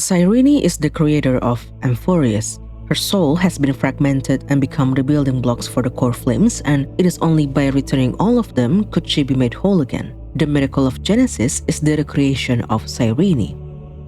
Cyrene is the creator of Amphoreus. Her soul has been fragmented and become the building blocks for the Coreflames, and it is only by returning all of them could she be made whole again. The miracle of Genesis is the recreation of Cyrene.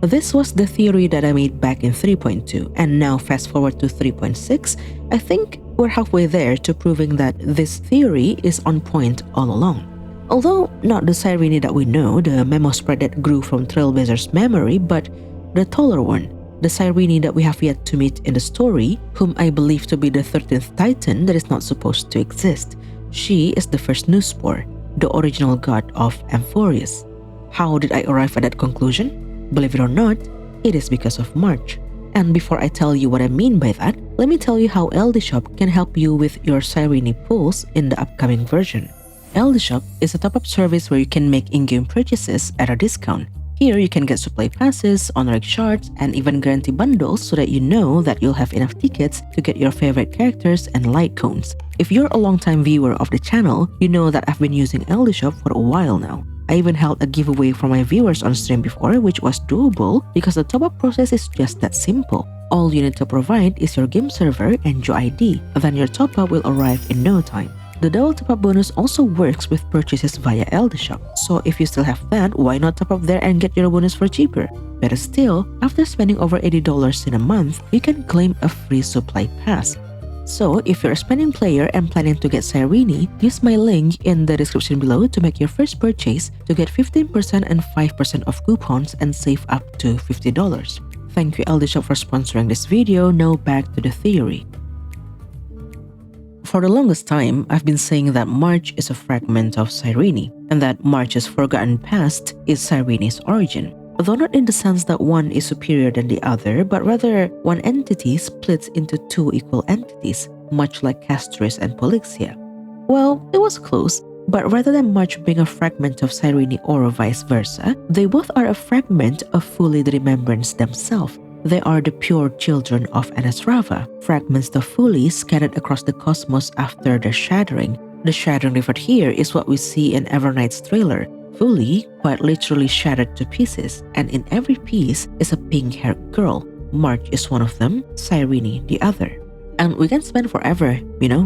This was the theory that I made back in 3.2, and now fast forward to 3.6, I think we're halfway there to proving that this theory is on point all along. Although not the Cyrene that we know, the memo spread that grew from Trailblazer's memory, but the taller one, the Cyrene that we have yet to meet in the story, whom I believe to be the 13th Titan that is not supposed to exist. She is the First Nouspore, the original god of Amphoreus. How did I arrive at that conclusion? Believe it or not, it is because of March. And before I tell you what I mean by that, let me tell you how LD Shop can help you with your Cyrene pulls in the upcoming version. LD Shop is a top-up service where you can make in-game purchases at a discount. Here, you can get supply passes, honorary shards, and even guarantee bundles so that you know that you'll have enough tickets to get your favorite characters and light cones. If you're a long-time viewer of the channel, you know that I've been using LD Shop for a while now. I even held a giveaway for my viewers on stream before, which was doable because the top-up process is just that simple. All you need to provide is your game server and your ID, then your top-up will arrive in no time. The double top-up bonus also works with purchases via LD Shop, so if you still have that, why not top up there and get your bonus for cheaper? Better still, after spending over $80 in a month, you can claim a free supply pass. So, if you're a spending player and planning to get Cyrene, use my link in the description below to make your first purchase to get 15% and 5% off coupons and save up to $50. Thank you LD Shop for sponsoring this video. Now back to the theory. For the longest time, I've been saying that March is a fragment of Cyrene, and that March's forgotten past is Cyrene's origin. Though not in the sense that one is superior than the other, but rather one entity splits into two equal entities, much like Castris and Polixia. Well, it was close, but rather than March being a fragment of Cyrene or vice versa, they both are a fragment of fully the Remembrance themselves. They are the pure children of Anasrava, fragments of fully scattered across the cosmos after their shattering. The shattering referred here is what we see in Everknight's trailer. Fully, quite literally shattered to pieces, and in every piece is a pink-haired girl. March is one of them, Cyrene the other. And we can spend forever,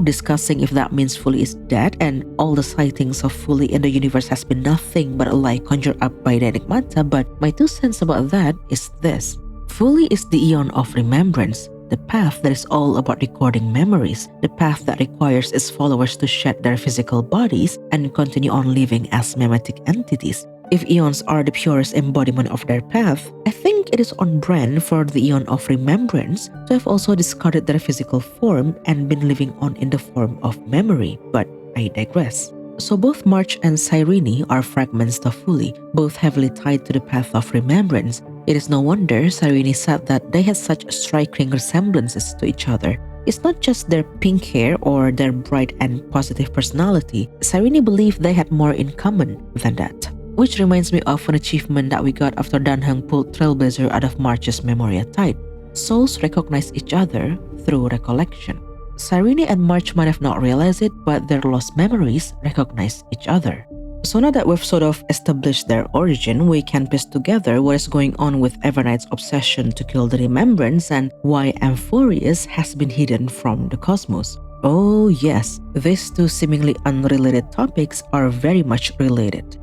discussing if that means Fully is dead and all the sightings of Fully in the universe has been nothing but a lie conjured up by the Enigmata, but my 2 cents about that is this. Fully is the eon of remembrance, the path that is all about recording memories, the path that requires its followers to shed their physical bodies and continue on living as mimetic entities. If eons are the purest embodiment of their path, I think it is on brand for the eon of remembrance to have also discarded their physical form and been living on in the form of memory, but I digress. So both March and Cyrene are fragments of Fully, both heavily tied to the path of remembrance. It is no wonder Cyrene said that they had such striking resemblances to each other. It's not just their pink hair or their bright and positive personality. Cyrene believed they had more in common than that. Which reminds me of an achievement that we got after Danheng pulled Trailblazer out of March's memory tide. Souls recognize each other through recollection. Cyrene and March might have not realized it, but their lost memories recognize each other. So now that we've sort of established their origin, we can piece together what is going on with Everknight's obsession to kill the Remembrance and why Amphoreus has been hidden from the cosmos. Oh yes, these two seemingly unrelated topics are very much related.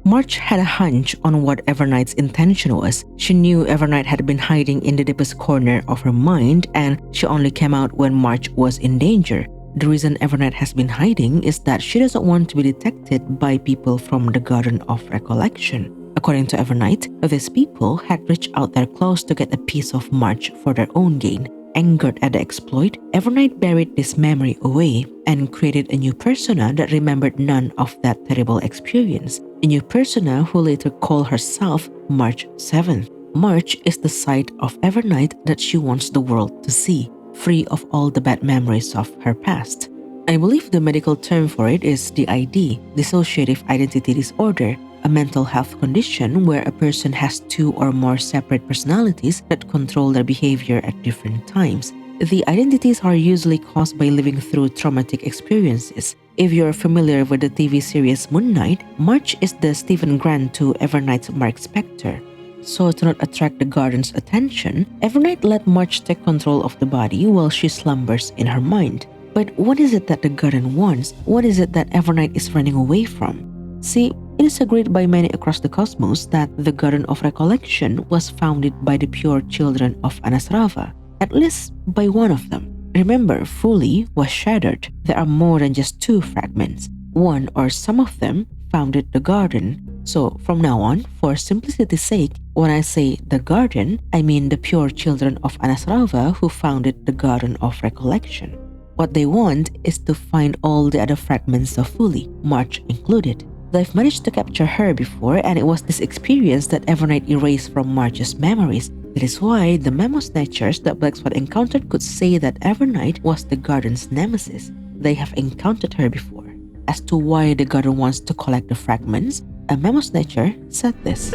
March had a hunch on what Everknight's intention was. She knew Everknight had been hiding in the deepest corner of her mind, and she only came out when March was in danger. The reason Everknight has been hiding is that she doesn't want to be detected by people from the Garden of Recollection. According to Everknight, these people had reached out their claws to get a piece of March for their own gain. Angered at the exploit, Everknight buried this memory away and created a new persona that remembered none of that terrible experience. A new persona who later called herself March 7th. March is the side of Everknight that she wants the world to see, free of all the bad memories of her past. I believe the medical term for it is DID, dissociative identity disorder, a mental health condition where a person has 2 or more separate personalities that control their behavior at different times. The identities are usually caused by living through traumatic experiences. If you're familiar with the TV series Moon Knight, March is the Stephen Grant to Everknight's Mark Spector. So to not attract the garden's attention, Evernight let March take control of the body while she slumbers in her mind. But what is it that the garden wants? What is it that Evernight is running away from? See, it is agreed by many across the cosmos that the Garden of Recollection was founded by the pure children of Anasrava, at least by one of them. Remember, fully was shattered. There are more than just two fragments. One or some of them founded the garden. So from now on, for simplicity's sake, when I say the garden, I mean the pure children of Anasrava who founded the Garden of Recollection. What they want is to find all the other fragments of Fully, March included. They've managed to capture her before, and it was this experience that Evernight erased from March's memories. That is why the memo snatchers that Black Swan encountered could say that Evernight was the garden's nemesis. They have encountered her before. As to why the garden wants to collect the fragments, a memo snatcher said this.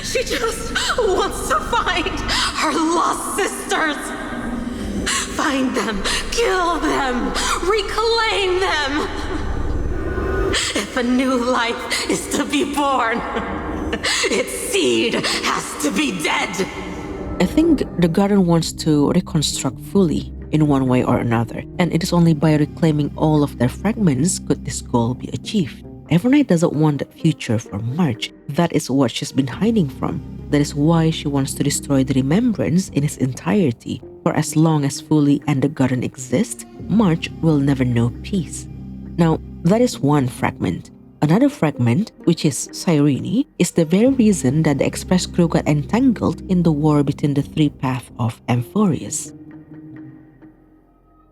She just wants to find her lost sisters. Find them, kill them, reclaim them. If a new life is to be born, its seed has to be dead. I think the garden wants to reconstruct Fully in one way or another, and it is only by reclaiming all of their fragments could this goal be achieved. Evernight doesn't want that future for March. That is what she's been hiding from. That is why she wants to destroy the Remembrance in its entirety. For as long as Fully and the garden exist, March will never know peace. Now, that is one fragment. Another fragment, which is Cyrene, is the very reason that the Express crew got entangled in the war between the three paths of Amphoreus.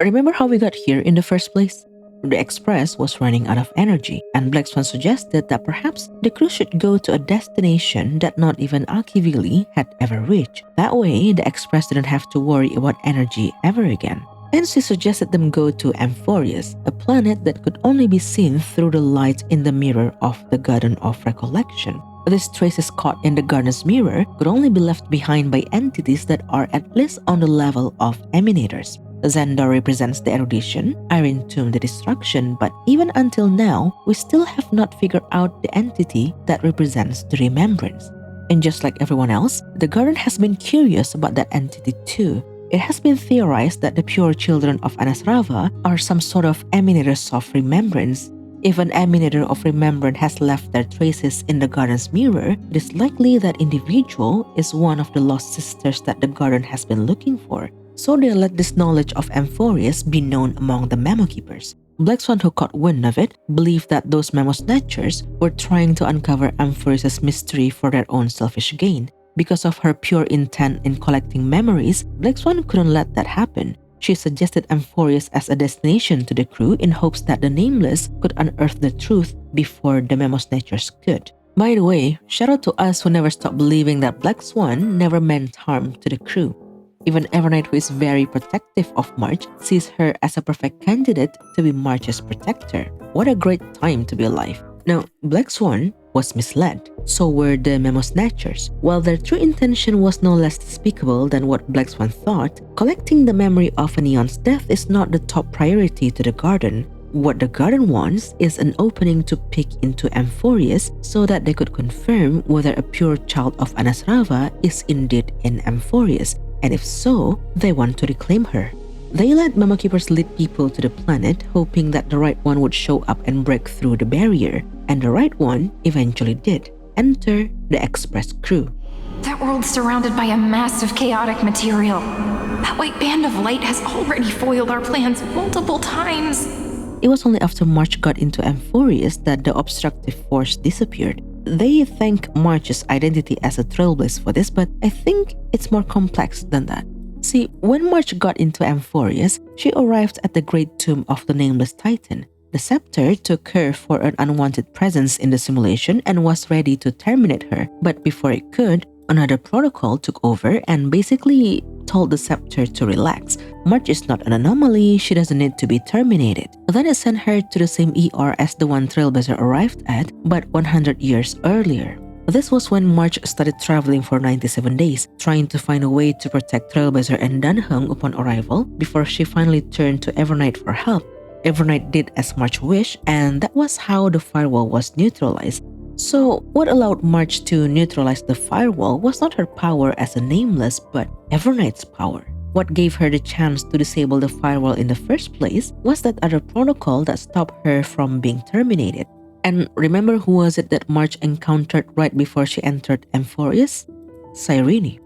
Remember how we got here in the first place? The Express was running out of energy, and Black Swan suggested that perhaps the crew should go to a destination that not even Akivili had ever reached. That way, the Express didn't have to worry about energy ever again. And she suggested them go to Amphoreus, a planet that could only be seen through the light in the mirror of the Garden of Recollection. These traces caught in the garden's mirror could only be left behind by entities that are at least on the level of Emanators. Xandar represents the erudition, Iron Tomb the destruction, but even until now, we still have not figured out the entity that represents the Remembrance. And just like everyone else, the garden has been curious about that entity too. It has been theorized that the pure children of Anasrava are some sort of emanators of remembrance. If an emanator of remembrance has left their traces in the garden's mirror, it is likely that individual is one of the lost sisters that the garden has been looking for. So they let this knowledge of Amphoreus be known among the memo keepers. Black Swan, who caught wind of it, believed that those memo snatchers were trying to uncover Amphoreus' mystery for their own selfish gain. Because of her pure intent in collecting memories, Black Swan couldn't let that happen. She suggested Amphoreus as a destination to the crew in hopes that the Nameless could unearth the truth before the memo snatchers could. By the way, shout out to us who never stopped believing that Black Swan never meant harm to the crew. Even Evernight, who is very protective of March, sees her as a perfect candidate to be March's protector. What a great time to be alive. Now, Black Swan was misled. So were the memo snatchers. While their true intention was no less despicable than what Black Swan thought, collecting the memory of a Neon's death is not the top priority to the garden. What the garden wants is an opening to peek into Amphoreus so that they could confirm whether a pure child of Anasrava is indeed in Amphoreus, and if so, they want to reclaim her. They let memo keepers lead people to the planet, hoping that the right one would show up and break through the barrier, and the right one eventually did. Enter the Express crew. That world's surrounded by a mass of chaotic material. That white band of light has already foiled our plans multiple times. It was only after March got into Amphoreus that the obstructive force disappeared. They thank March's identity as a trailblazer for this, but I think it's more complex than that. See, when March got into Amphoreus, she arrived at the Great Tomb of the Nameless Titan. The scepter took her for an unwanted presence in the simulation and was ready to terminate her, but before it could, another protocol took over and basically told the scepter to relax. March is not an anomaly, she doesn't need to be terminated. Then it sent her to the same ER as the one Trailblazer arrived at, but 100 years earlier. This was when March started traveling for 97 days, trying to find a way to protect Trailblazer and Dunhung upon arrival before she finally turned to Evernight for help. Evernight did as March wished, and that was how the firewall was neutralized. So, what allowed March to neutralize the firewall was not her power as a nameless, but Evernights' power. What gave her the chance to disable the firewall in the first place was that other protocol that stopped her from being terminated. And remember who was it that March encountered right before she entered Amphoreus? Cyrene.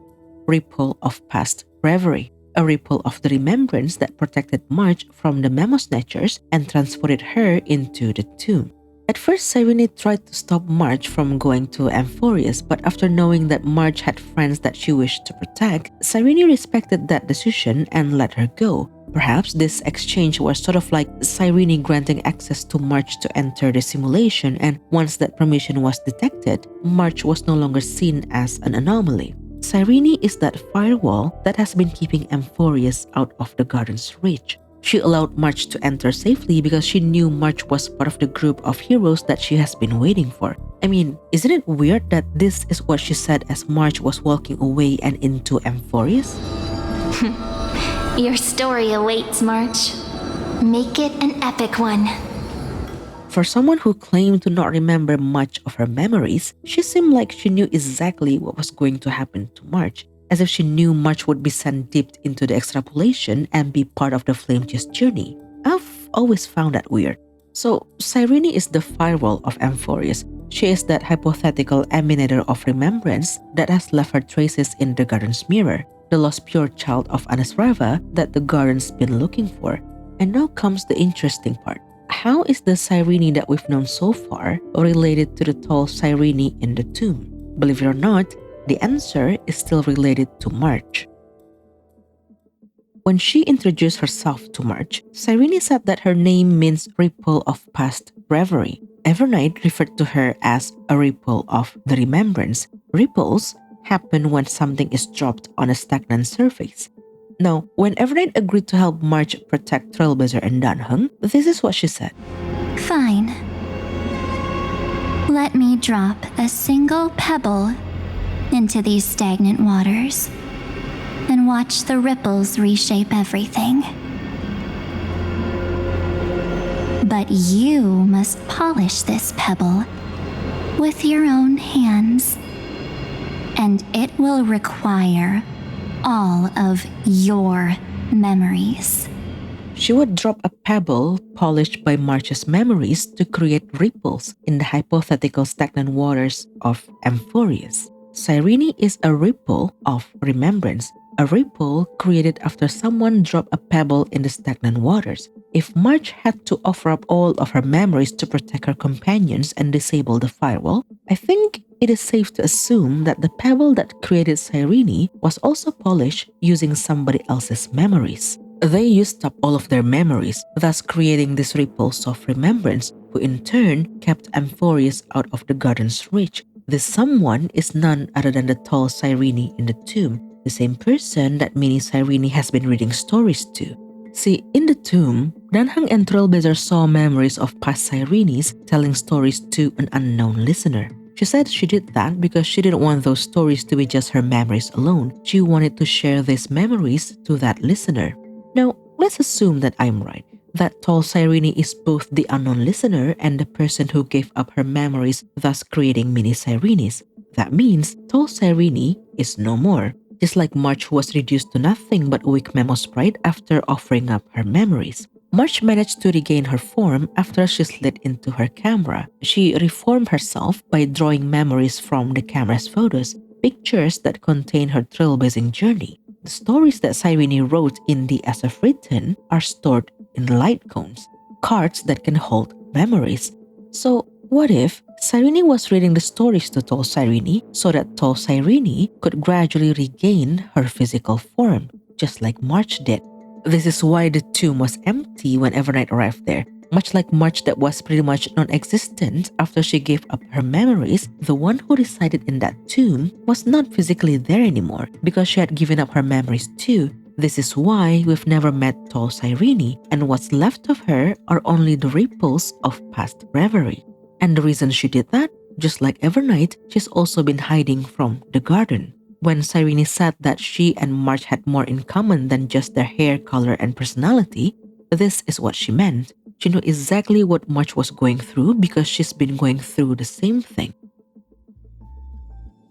Ripple of past Reverie. A ripple of the remembrance that protected March from the Memo Snatchers and transported her into the tomb. At first, Cyrene tried to stop March from going to Amphoreus, but after knowing that March had friends that she wished to protect, Cyrene respected that decision and let her go. Perhaps this exchange was sort of like Cyrene granting access to March to enter the simulation, and once that permission was detected, March was no longer seen as an anomaly. Cyrene is that firewall that has been keeping Amphoreus out of the garden's reach. She allowed March to enter safely because she knew March was part of the group of heroes that she has been waiting for. I mean, isn't it weird that this is what she said as March was walking away and into Amphoreus? Your story awaits, March. Make it an epic one. For someone who claimed to not remember much of her memories, she seemed like she knew exactly what was going to happen to March, as if she knew March would be sent deep into the extrapolation and be part of the Flame-Chase journey. I've always found that weird. So, Cyrene is the firewall of Amphoreus. She is that hypothetical emanator of remembrance that has left her traces in the garden's mirror, the lost pure child of Anasrava that the garden's been looking for. And now comes the interesting part. How is the Cyrene that we've known so far related to the tall Cyrene in the tomb? Believe it or not, the answer is still related to March. When she introduced herself to March, Cyrene said that her name means ripple of past reverie. Evernight referred to her as a ripple of the remembrance. Ripples happen when something is dropped on a stagnant surface. Now, when Evernight agreed to help March protect Trailblazer and Danheng, this is what she said. Fine. Let me drop a single pebble into these stagnant waters and watch the ripples reshape everything. But you must polish this pebble with your own hands, and it will require all of your memories. She would drop a pebble polished by March's memories to create ripples in the hypothetical stagnant waters of Amphoreus. Cyrene is a ripple of remembrance, a ripple created after someone dropped a pebble in the stagnant waters. If March had to offer up all of her memories to protect her companions and disable the firewall, I think it is safe to assume that the pebble that created Cyrene was also polished using somebody else's memories. They used up all of their memories, thus creating these ripples of remembrance, who in turn kept Amphoreus out of the garden's reach. This someone is none other than the tall Cyrene in the tomb, the same person that mini Cyrene has been reading stories to. See, in the tomb, Danheng and Trailblazer saw memories of past Cyrenes telling stories to an unknown listener. She said she did that because she didn't want those stories to be just her memories alone. She wanted to share these memories to that listener. Now, let's assume that I'm right. That tall Cyrene is both the unknown listener and the person who gave up her memories, thus creating mini Cyrenes. That means tall Cyrene is no more. Just like March, who was reduced to nothing but a weak memo sprite after offering up her memories. March managed to regain her form after she slid into her camera. She reformed herself by drawing memories from the camera's photos, pictures that contain her trailblazing journey. The stories that Cyrene wrote in the As of Written are stored in light cones, cards that can hold memories. So, what if Cyrene was reading the stories to tall Cyrene so that tall Cyrene could gradually regain her physical form, just like March did? This is why the tomb was empty when Evernight arrived there. Much like March that was pretty much non-existent after she gave up her memories, the one who resided in that tomb was not physically there anymore because she had given up her memories too. This is why we've never met tall Cyrene, and what's left of her are only the ripples of past reverie. And the reason she did that, just like Evernight, she's also been hiding from the garden. When Cyrene said that she and March had more in common than just their hair color and personality, this is what she meant. She knew exactly what March was going through because she's been going through the same thing.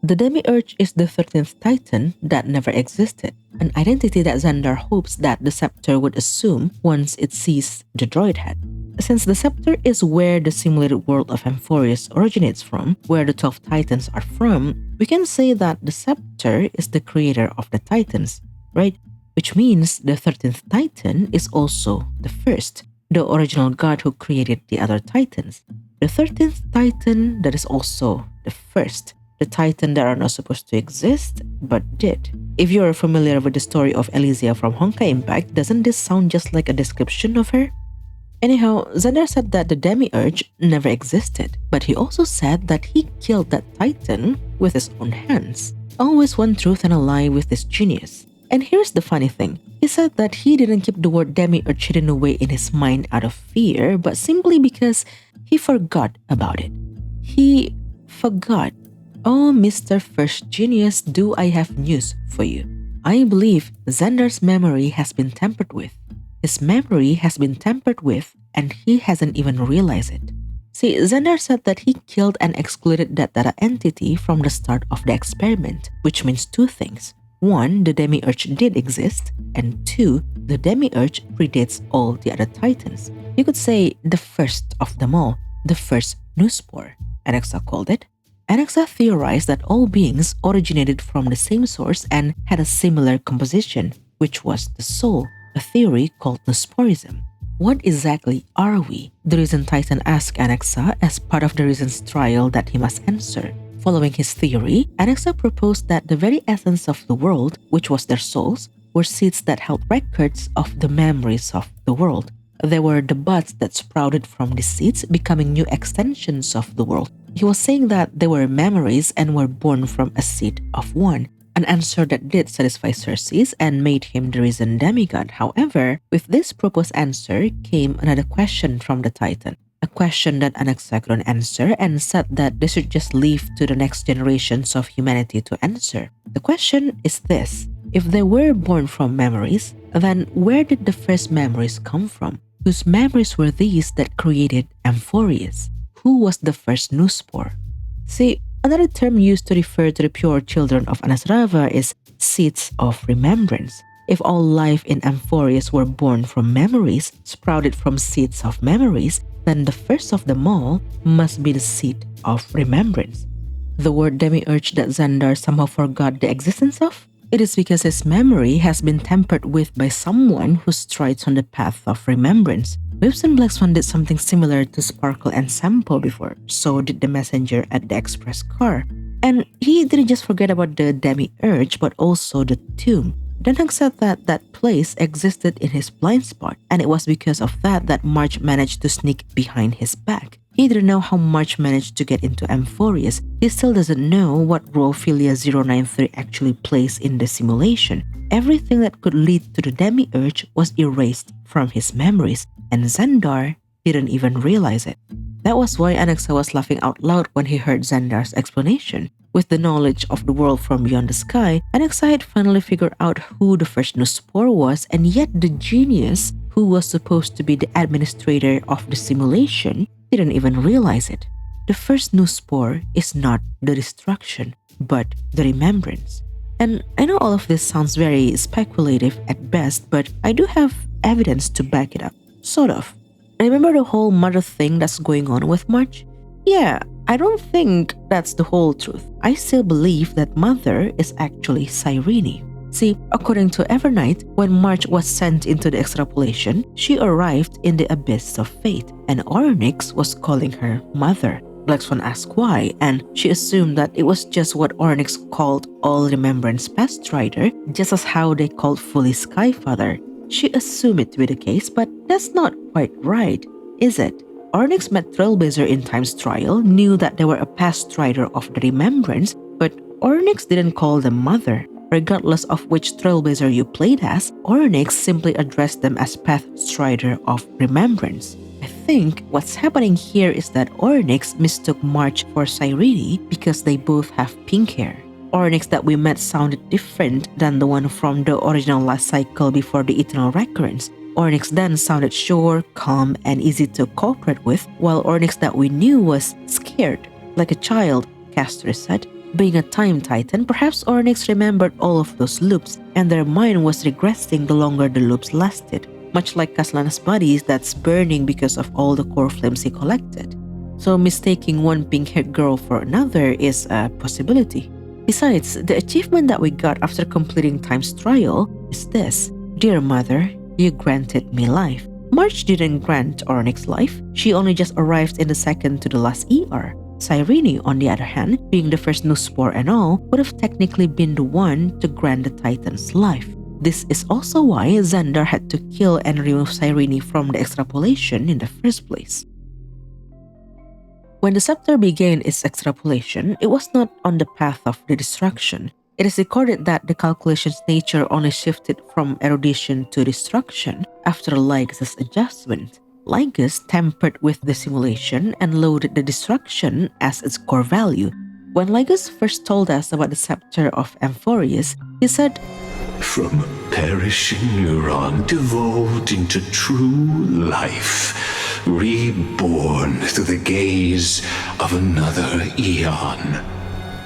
The Demiurge is the 13th Titan that never existed, an identity that Xandar hopes that the Scepter would assume once it sees the droid head. Since the Scepter is where the simulated world of Amphoreus originates from, where the 12 Titans are from, we can say that the Scepter is the creator of the Titans, right? Which means the 13th Titan is also the first, the original god who created the other Titans. The 13th Titan that is also the first, the Titan that are not supposed to exist but did. If you are familiar with the story of Elysia from Honkai Impact, doesn't this sound just like a description of her? Anyhow, Xandar said that the Demiurge never existed, but he also said that he killed that Titan with his own hands. Always one truth and a lie with this genius. And here's the funny thing. He said that he didn't keep the word Demiurge hidden away in his mind out of fear, but simply because he forgot about it. He forgot. Oh, Mr. First Genius, do I have news for you. I believe Xandar's memory has been tampered with. His memory has been tampered with, and he hasn't even realized it. See, Xandar said that he killed and excluded that data entity from the start of the experiment, which means two things. One, the Demiurge did exist, and two, the Demiurge predates all the other Titans. You could say the first of them all, the First Nouspore, Anaxa called it. Anaxa theorized that all beings originated from the same source and had a similar composition, which was the soul, a theory called Nousporism. What exactly are we? The Risen Titan asked Anaxa as part of the Risen's trial that he must answer. Following his theory, Anaxa proposed that the very essence of the world, which was their souls, were seeds that held records of the memories of the world. They were the buds that sprouted from the seeds, becoming new extensions of the world. He was saying that they were memories and were born from a seed of one, an answer that did satisfy Xerxes and made him the risen demigod. However, with this proposed answer came another question from the Titan, a question that Anaxa couldn't answer and said that they should just leave to the next generations of humanity to answer. The question is this: if they were born from memories, then where did the first memories come from? Whose memories were these that created Amphoreus? Who was the first Nouspore? See, another term used to refer to the pure children of Anasrava is seeds of remembrance. If all life in Amphoreus were born from memories, sprouted from seeds of memories, then the first of them all must be the seed of remembrance. The word Demiurge that Xandar somehow forgot the existence of? It is because his memory has been tampered with by someone who strides on the path of remembrance. Whips and Black Swan did something similar to Sparkle and Sample before, so did the messenger at the express car. And he didn't just forget about the Demiurge, but also the tomb. Danhag said that that place existed in his blind spot, and it was because of that March managed to sneak behind his back. He didn't know how March managed to get into Amphoreus. He still doesn't know what role Philia 093 actually plays in the simulation. Everything that could lead to the Demiurge was erased from his memories, and Xandar didn't even realize it. That was why Anaxa was laughing out loud when he heard Xandar's explanation. With the knowledge of the world from beyond the sky, Anaxa had finally figured out who the first Nouspore was, and yet the genius, who was supposed to be the administrator of the simulation, didn't even realize it. The first Nouspore is not the destruction, but the remembrance. And I know all of this sounds very speculative at best, but I do have evidence to back it up. Sort of. Remember the whole mother thing that's going on with March? Yeah, I don't think that's the whole truth. I still believe that Mother is actually Cyrene. See, according to Evernight, when March was sent into the extrapolation, she arrived in the abyss of fate, and Ornyx was calling her Mother. Black Swan asked why, and she assumed that it was just what Ornyx called all Remembrance Past Strider, just as how they called Fully Skyfather. She assumed it to be the case, but that's not quite right, is it? Ornyx met Trailblazer in Time's trial, knew that they were a past strider of the Remembrance, but Ornyx didn't call them Mother. Regardless of which Trailblazer you played as, Ornyx simply addressed them as Path Strider of Remembrance. I think what's happening here is that Ornyx mistook March for Cyrene because they both have pink hair. Ornyx that we met sounded different than the one from the original last cycle before the Eternal Recurrence. Ornyx then sounded sure, calm, and easy to cooperate with, while Ornyx that we knew was scared, like a child, Castor said. Being a time titan, perhaps Onyx remembered all of those loops, and their mind was regressing the longer the loops lasted, much like Kaslana's body that's burning because of all the core flames he collected. So mistaking one pink-haired girl for another is a possibility. Besides, the achievement that we got after completing Time's trial is this: Dear Mother, you granted me life. March didn't grant Onyx life, she only just arrived in the second to the last ER. Cyrene, on the other hand, being the first Nouspore and all, would have technically been the one to grant the Titan's life. This is also why Xandar had to kill and remove Cyrene from the extrapolation in the first place. When the scepter began its extrapolation, it was not on the path of the destruction. It is recorded that the calculation's nature only shifted from erudition to destruction after Lygus' adjustment. Lygus tampered with the simulation and loaded the destruction as its core value. When Lygus first told us about the scepter of Amphoreus, he said, "From a perishing neuron devolved into true life, reborn through the gaze of another eon."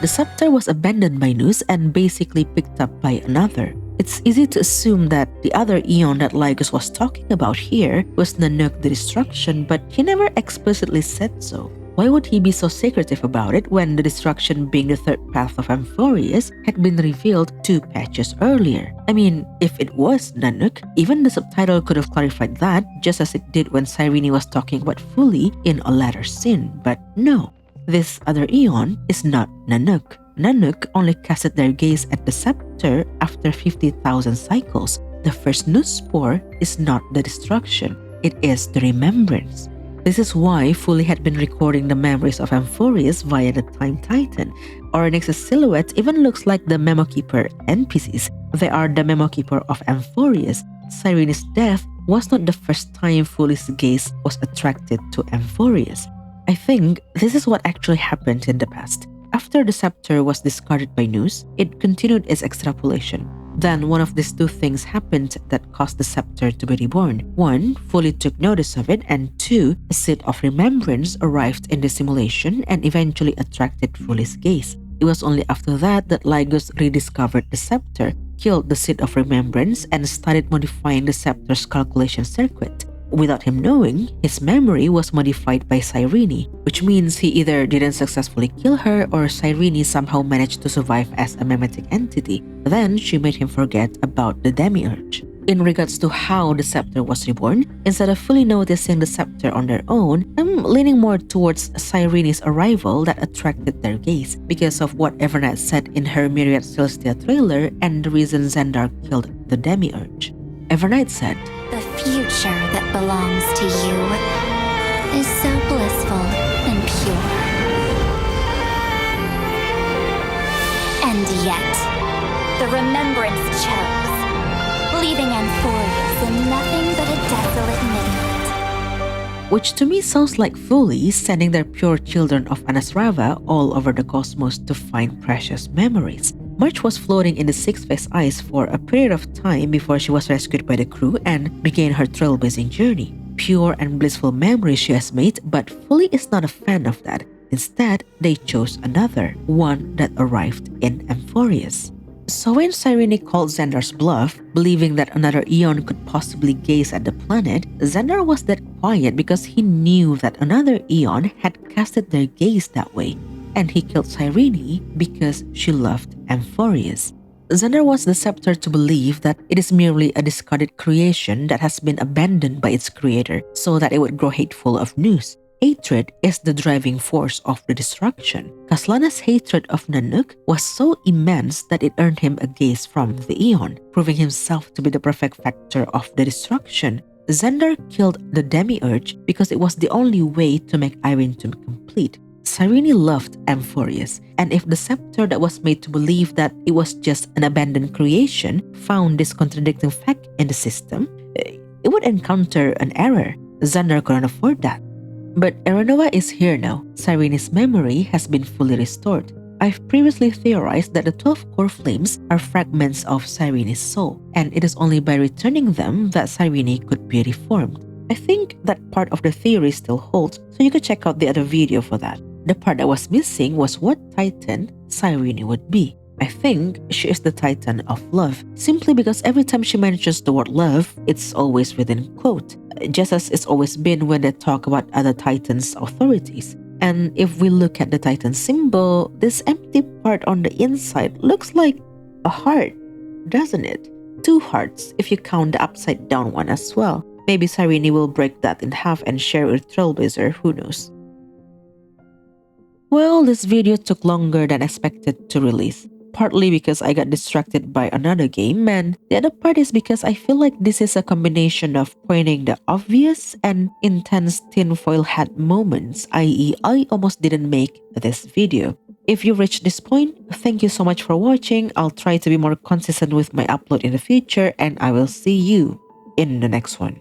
The scepter was abandoned by Nous and basically picked up by another. It's easy to assume that the other eon that Lygus was talking about here was Nanook the Destruction, but he never explicitly said so. Why would he be so secretive about it when the destruction being the third path of Amphoreus had been revealed 2 patches earlier? I mean, if it was Nanook, even the subtitle could have clarified that, just as it did when Cyrene was talking about Fully in A Latter Sin, but no. This other eon is not Nanook. Nanook only casted their gaze at the scepter after 50,000 cycles. The first Nouspore is not the destruction, it is the remembrance. This is why Fully had been recording the memories of Amphoreus via the Time Titan. Onyx's silhouette even looks like the Memo Keeper NPCs. They are the Memo Keeper of Amphoreus. Cyrene's death was not the first time Fully's gaze was attracted to Amphoreus. I think this is what actually happened in the past. After the scepter was discarded by Nous, it continued its extrapolation. Then one of these 2 things happened that caused the scepter to be reborn. 1, Fully took notice of it, and 2, a seed of remembrance arrived in the simulation and eventually attracted Fully's gaze. It was only after that Lygus rediscovered the scepter, killed the seed of remembrance, and started modifying the scepter's calculation circuit. Without him knowing, his memory was modified by Cyrene, which means he either didn't successfully kill her or Cyrene somehow managed to survive as a memetic entity. Then she made him forget about the Demiurge. In regards to how the scepter was reborn, instead of fully noticing the scepter on their own, I'm leaning more towards Cyrene's arrival that attracted their gaze because of what Evernight said in her Myriad Celestia trailer and the reason Xandar killed the Demiurge. Evernight said, The future that belongs to you is so blissful and pure. And yet, the Remembrance chose, leaving Amphoreus in nothing but a desolate midnight. Which to me sounds like Fully sending their pure children of Anasrava all over the cosmos to find precious memories. March was floating in the six-phase ice for a period of time before she was rescued by the crew and began her trailblazing journey. Pure and blissful memories she has made, but Fully is not a fan of that. Instead, they chose another, one that arrived in Amphoreus. So when Cyrene called Xandar's bluff, believing that another eon could possibly gaze at the planet, Xandar was that quiet because he knew that another eon had casted their gaze that way. And he killed Cyrene because she loved Amphoreus. Xandar wants the scepter to believe that it is merely a discarded creation that has been abandoned by its creator so that it would grow hateful of Nous. Hatred is the driving force of the destruction. Kaslana's hatred of Nanook was so immense that it earned him a gaze from the Eon, proving himself to be the perfect factor of the destruction. Xandar killed the Demiurge because it was the only way to make Irene complete. Cyrene loved Amphoreus, and if the scepter that was made to believe that it was just an abandoned creation found this contradicting fact in the system, it would encounter an error. Xandar couldn't afford that. But Aranova is here now. Cyrene's memory has been fully restored. I've previously theorized that the 12 core flames are fragments of Cyrene's soul, and it is only by returning them that Cyrene could be reformed. I think that part of the theory still holds, so you could check out the other video for that. The part that was missing was what Titan Cyrene would be. I think she is the Titan of love, simply because every time she mentions the word love, it's always within quote, just as it's always been when they talk about other Titans' authorities. And if we look at the Titan symbol, this empty part on the inside looks like a heart, doesn't it? 2 hearts if you count the upside down one as well. Maybe Cyrene will break that in half and share with Trailblazer, who knows. Well, this video took longer than expected to release. Partly because I got distracted by another game, and the other part is because I feel like this is a combination of pointing the obvious and intense tinfoil hat moments, i.e. I almost didn't make this video. If you reached this point, thank you so much for watching. I'll try to be more consistent with my upload in the future, and I will see you in the next one.